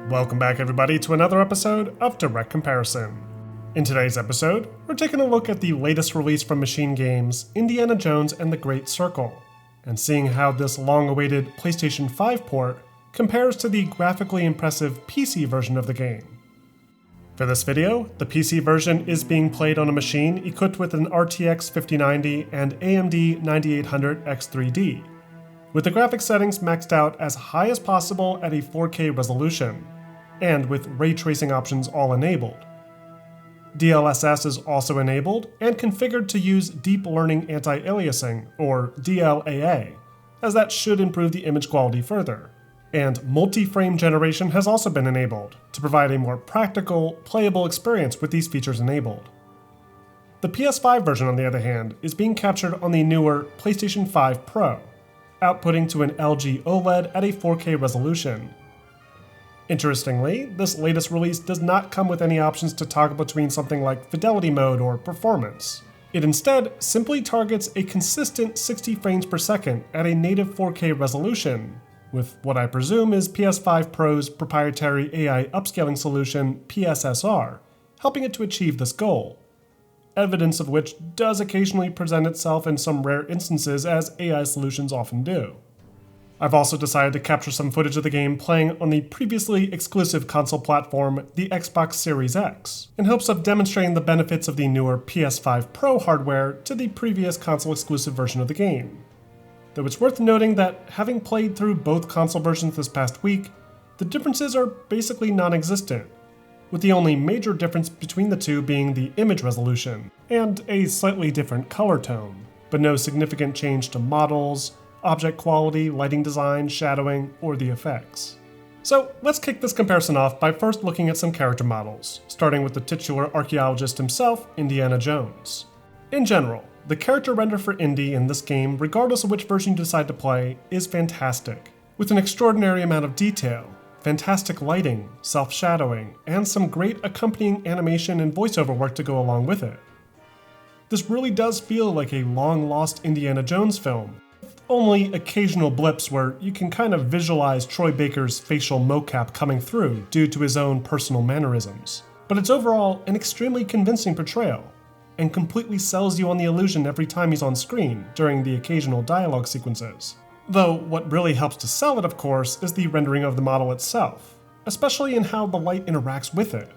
Welcome back everybody to another episode of Direct Comparison. In today's episode, we're taking a look at the latest release from Machine Games, Indiana Jones and the Great Circle, and seeing how this long-awaited PlayStation 5 port compares to the graphically impressive PC version of the game. For this video, the PC version is being played on a machine equipped with an RTX 5090 and AMD 9800 X3D, with the graphics settings maxed out as high as possible at a 4K resolution, and with ray tracing options all enabled. DLSS is also enabled and configured to use Deep Learning Anti-Aliasing, or DLAA, as that should improve the image quality further. And multi-frame generation has also been enabled, to provide a more practical, playable experience with these features enabled. The PS5 version, on the other hand, is being captured on the newer PlayStation 5 Pro, outputting to an LG OLED at a 4K resolution. Interestingly, this latest release does not come with any options to toggle between something like fidelity mode or performance. It instead simply targets a consistent 60 frames per second at a native 4K resolution, with what I presume is PS5 Pro's proprietary AI upscaling solution, PSSR, helping it to achieve this goal, evidence of which does occasionally present itself in some rare instances, as AI solutions often do. I've also decided to capture some footage of the game playing on the previously exclusive console platform, the Xbox Series X, in hopes of demonstrating the benefits of the newer PS5 Pro hardware to the previous console exclusive version of the game. Though it's worth noting that, having played through both console versions this past week, the differences are basically non-existent, with the only major difference between the two being the image resolution, and a slightly different color tone, but no significant change to models, object quality, lighting design, shadowing, or the effects. So let's kick this comparison off by first looking at some character models, starting with the titular archaeologist himself, Indiana Jones. In general, the character render for Indy in this game, regardless of which version you decide to play, is fantastic, with an extraordinary amount of detail, fantastic lighting, self-shadowing, and some great accompanying animation and voiceover work to go along with it. This really does feel like a long-lost Indiana Jones film, with only occasional blips where you can kind of visualize Troy Baker's facial mocap coming through due to his own personal mannerisms. But it's overall an extremely convincing portrayal, and completely sells you on the illusion every time he's on screen during the occasional dialogue sequences. Though what really helps to sell it, of course, is the rendering of the model itself, especially in how the light interacts with it.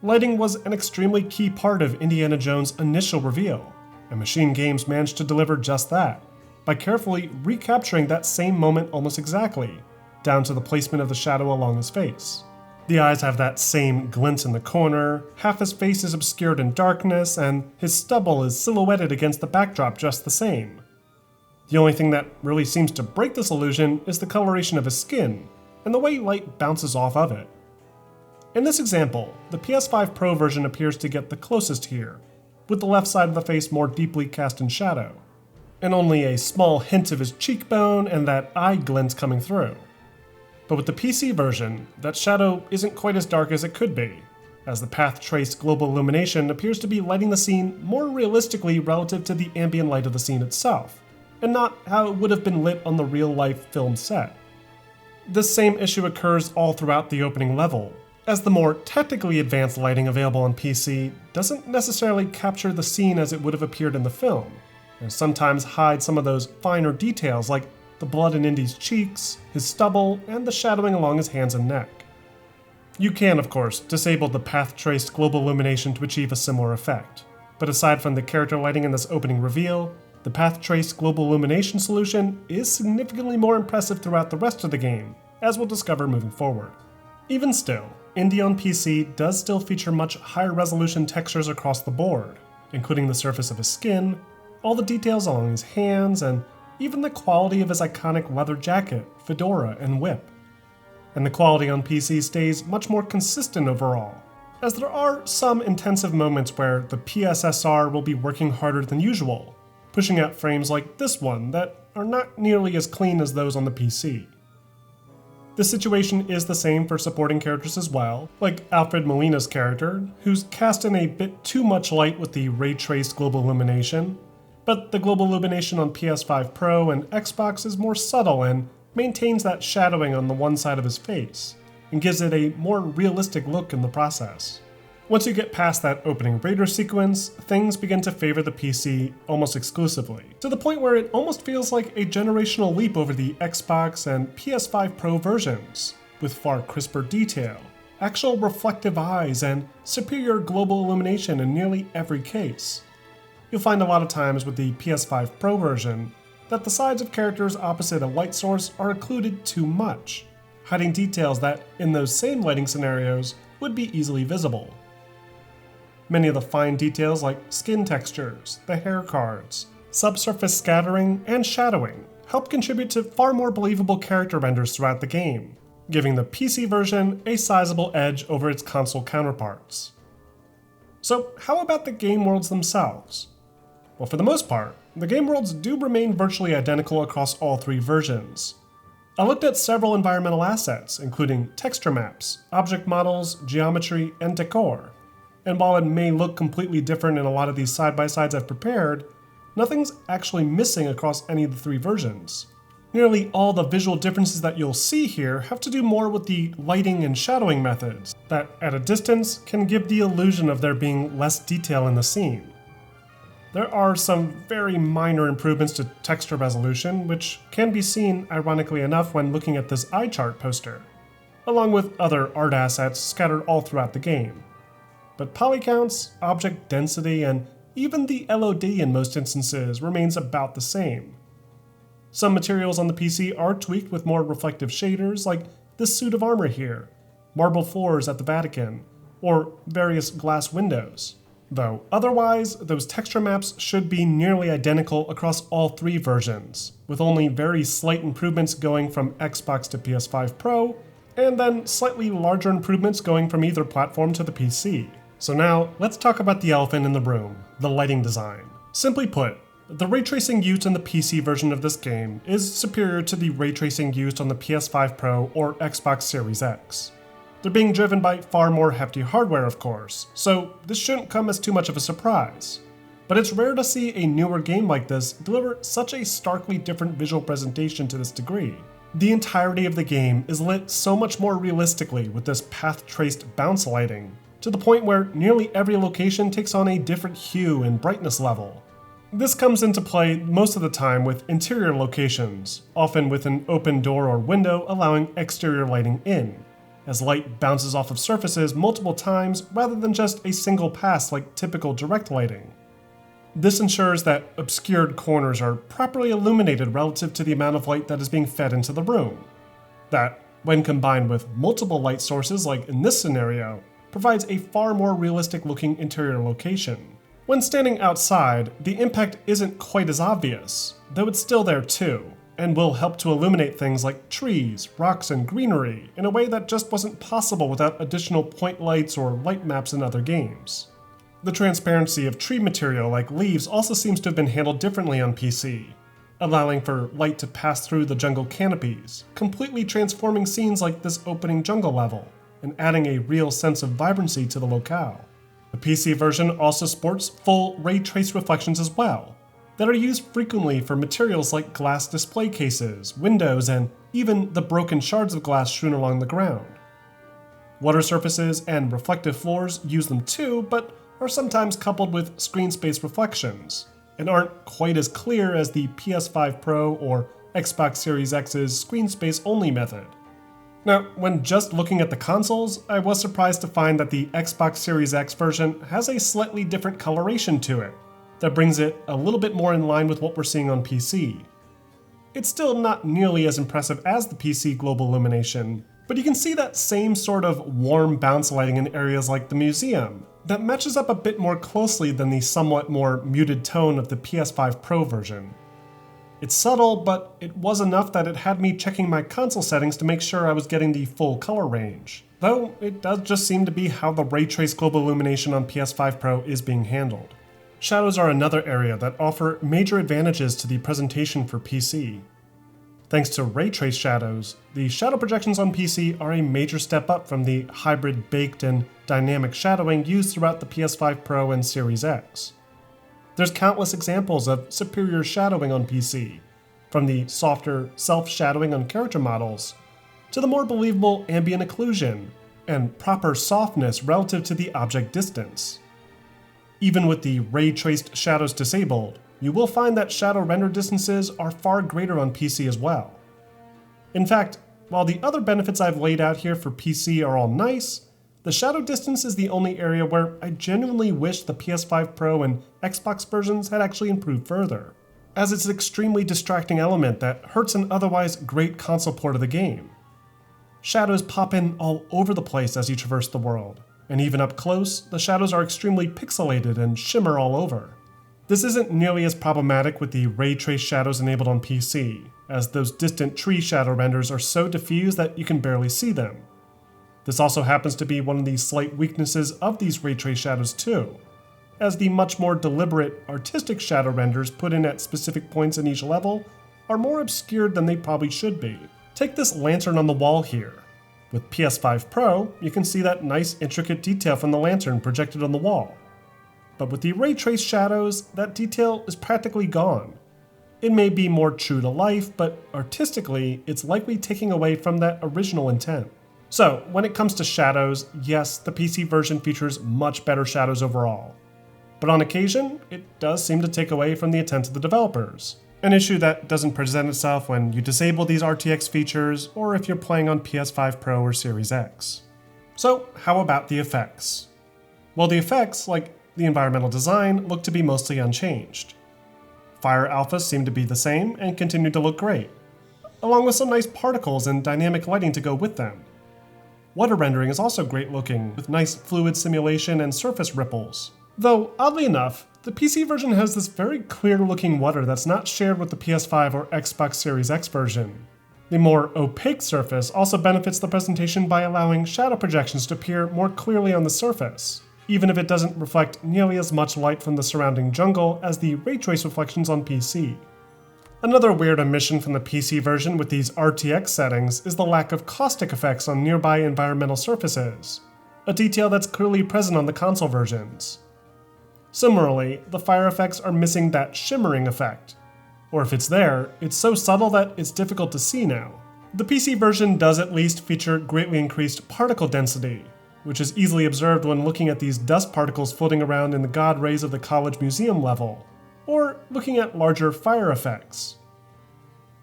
Lighting was an extremely key part of Indiana Jones' initial reveal, and Machine Games managed to deliver just that, by carefully recapturing that same moment almost exactly, down to the placement of the shadow along his face. The eyes have that same glint in the corner, half his face is obscured in darkness, and his stubble is silhouetted against the backdrop just the same. The only thing that really seems to break this illusion is the coloration of his skin, and the way light bounces off of it. In this example, the PS5 Pro version appears to get the closest here, with the left side of the face more deeply cast in shadow, and only a small hint of his cheekbone and that eye glint coming through. But with the PC version, that shadow isn't quite as dark as it could be, as the path-traced global illumination appears to be lighting the scene more realistically relative to the ambient light of the scene itself, and not how it would have been lit on the real-life film set. This same issue occurs all throughout the opening level, as the more technically advanced lighting available on PC doesn't necessarily capture the scene as it would have appeared in the film, and sometimes hides some of those finer details like the blood in Indy's cheeks, his stubble, and the shadowing along his hands and neck. You can, of course, disable the path-traced global illumination to achieve a similar effect, but aside from the character lighting in this opening reveal, the path-traced global illumination solution is significantly more impressive throughout the rest of the game, as we'll discover moving forward. Even still, Indy on PC does still feature much higher resolution textures across the board, including the surface of his skin, all the details along his hands, and even the quality of his iconic leather jacket, fedora, and whip. And the quality on PC stays much more consistent overall, as there are some intensive moments where the PSSR will be working harder than usual, pushing out frames like this one that are not nearly as clean as those on the PC. This situation is the same for supporting characters as well, like Alfred Molina's character, who's cast in a bit too much light with the ray-traced global illumination, but the global illumination on PS5 Pro and Xbox is more subtle and maintains that shadowing on the one side of his face, and gives it a more realistic look in the process. Once you get past that opening Raider sequence, things begin to favor the PC almost exclusively, to the point where it almost feels like a generational leap over the Xbox and PS5 Pro versions, with far crisper detail, actual reflective eyes, and superior global illumination in nearly every case. You'll find a lot of times with the PS5 Pro version that the sides of characters opposite a light source are occluded too much, hiding details that, in those same lighting scenarios, would be easily visible. Many of the fine details like skin textures, the hair cards, subsurface scattering, and shadowing help contribute to far more believable character renders throughout the game, giving the PC version a sizable edge over its console counterparts. So how about the game worlds themselves? Well, for the most part, the game worlds do remain virtually identical across all three versions. I looked at several environmental assets, including texture maps, object models, geometry, and decor. And while it may look completely different in a lot of these side-by-sides I've prepared, nothing's actually missing across any of the three versions. Nearly all the visual differences that you'll see here have to do more with the lighting and shadowing methods, that at a distance can give the illusion of there being less detail in the scene. There are some very minor improvements to texture resolution, which can be seen, ironically enough, when looking at this eye chart poster, along with other art assets scattered all throughout the game. But poly counts, object density, and even the LOD in most instances remains about the same. Some materials on the PC are tweaked with more reflective shaders, like this suit of armor here, marble floors at the Vatican, or various glass windows. Though otherwise, those texture maps should be nearly identical across all three versions, with only very slight improvements going from Xbox to PS5 Pro, and then slightly larger improvements going from either platform to the PC. So now, let's talk about the elephant in the room, the lighting design. Simply put, the ray tracing used in the PC version of this game is superior to the ray tracing used on the PS5 Pro or Xbox Series X. They're being driven by far more hefty hardware, of course, so this shouldn't come as too much of a surprise. But it's rare to see a newer game like this deliver such a starkly different visual presentation to this degree. The entirety of the game is lit so much more realistically with this path-traced bounce lighting, to the point where nearly every location takes on a different hue and brightness level. This comes into play most of the time with interior locations, often with an open door or window allowing exterior lighting in, as light bounces off of surfaces multiple times rather than just a single pass like typical direct lighting. This ensures that obscured corners are properly illuminated relative to the amount of light that is being fed into the room. That, when combined with multiple light sources like in this scenario, provides a far more realistic looking interior location. When standing outside, the impact isn't quite as obvious, though it's still there too, and will help to illuminate things like trees, rocks, and greenery in a way that just wasn't possible without additional point lights or light maps in other games. The transparency of tree material like leaves also seems to have been handled differently on PC, allowing for light to pass through the jungle canopies, completely transforming scenes like this opening jungle level, and adding a real sense of vibrancy to the locale. The PC version also sports full ray trace reflections as well, that are used frequently for materials like glass display cases, windows, and even the broken shards of glass strewn along the ground. Water surfaces and reflective floors use them too, but are sometimes coupled with screen space reflections, and aren't quite as clear as the PS5 Pro or Xbox Series X's screen space only method. Now, when just looking at the consoles, I was surprised to find that the Xbox Series X version has a slightly different coloration to it, that brings it a little bit more in line with what we're seeing on PC. It's still not nearly as impressive as the PC global illumination, but you can see that same sort of warm bounce lighting in areas like the museum, that matches up a bit more closely than the somewhat more muted tone of the PS5 Pro version. It's subtle, but it was enough that it had me checking my console settings to make sure I was getting the full color range, though it does just seem to be how the ray trace global illumination on PS5 Pro is being handled. Shadows are another area that offer major advantages to the presentation for PC. Thanks to ray trace shadows, the shadow projections on PC are a major step up from the hybrid baked and dynamic shadowing used throughout the PS5 Pro and Series X. There's countless examples of superior shadowing on PC, from the softer self-shadowing on character models, to the more believable ambient occlusion and proper softness relative to the object distance. Even with the ray-traced shadows disabled, you will find that shadow render distances are far greater on PC as well. In fact, while the other benefits I've laid out here for PC are all nice, the shadow distance is the only area where I genuinely wish the PS5 Pro and Xbox versions had actually improved further, as it's an extremely distracting element that hurts an otherwise great console port of the game. Shadows pop in all over the place as you traverse the world, and even up close, the shadows are extremely pixelated and shimmer all over. This isn't nearly as problematic with the ray trace shadows enabled on PC, as those distant tree shadow renders are so diffuse that you can barely see them. This also happens to be one of the slight weaknesses of these ray trace shadows too, as the much more deliberate, artistic shadow renders put in at specific points in each level are more obscured than they probably should be. Take this lantern on the wall here. With PS5 Pro, you can see that nice intricate detail from the lantern projected on the wall. But with the ray trace shadows, that detail is practically gone. It may be more true to life, but artistically, it's likely taking away from that original intent. So, when it comes to shadows, yes, the PC version features much better shadows overall. But on occasion, it does seem to take away from the intent of the developers. An issue that doesn't present itself when you disable these RTX features, or if you're playing on PS5 Pro or Series X. So, how about the effects? Well, the effects, like the environmental design, look to be mostly unchanged. Fire alphas seem to be the same and continue to look great, along with some nice particles and dynamic lighting to go with them. Water rendering is also great looking, with nice fluid simulation and surface ripples. Though, oddly enough, the PC version has this very clear looking water that's not shared with the PS5 or Xbox Series X version. The more opaque surface also benefits the presentation by allowing shadow projections to appear more clearly on the surface, even if it doesn't reflect nearly as much light from the surrounding jungle as the ray trace reflections on PC. Another weird omission from the PC version with these RTX settings is the lack of caustic effects on nearby environmental surfaces, a detail that's clearly present on the console versions. Similarly, the fire effects are missing that shimmering effect, or if it's there, it's so subtle that it's difficult to see now. The PC version does at least feature greatly increased particle density, which is easily observed when looking at these dust particles floating around in the god rays of the college museum level, or looking at larger fire effects.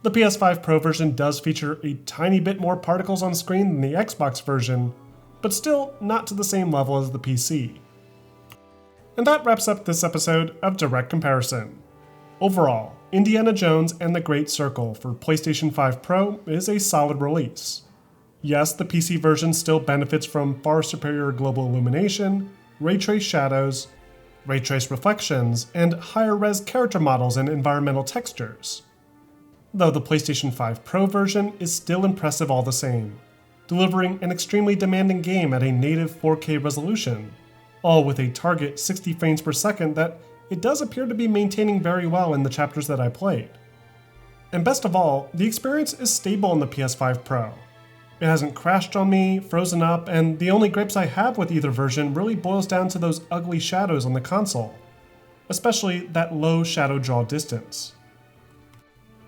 The PS5 Pro version does feature a tiny bit more particles on screen than the Xbox version, but still not to the same level as the PC. And that wraps up this episode of Direct Comparison. Overall, Indiana Jones and the Great Circle for PlayStation 5 Pro is a solid release. Yes, the PC version still benefits from far superior global illumination, ray trace shadows, ray trace reflections, and higher res character models and environmental textures. Though the PlayStation 5 Pro version is still impressive all the same, delivering an extremely demanding game at a native 4K resolution, all with a target 60 frames per second that it does appear to be maintaining very well in the chapters that I played. And best of all, the experience is stable in the PS5 Pro. It hasn't crashed on me, frozen up, and the only gripes I have with either version really boils down to those ugly shadows on the console, especially that low shadow draw distance.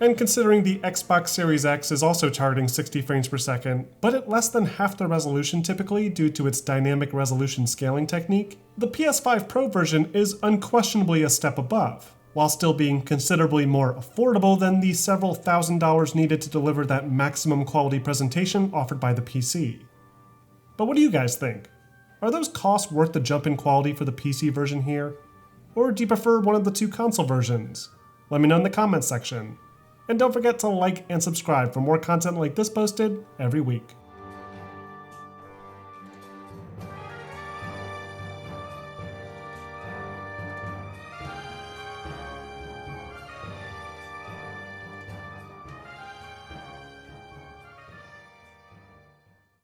And considering the Xbox Series X is also targeting 60 frames per second, but at less than half the resolution typically due to its dynamic resolution scaling technique, the PS5 Pro version is unquestionably a step above, while still being considerably more affordable than the several $1,000s needed to deliver that maximum quality presentation offered by the PC. But what do you guys think? Are those costs worth the jump in quality for the PC version here? Or do you prefer one of the two console versions? Let me know in the comments section. And don't forget to like and subscribe for more content like this posted every week.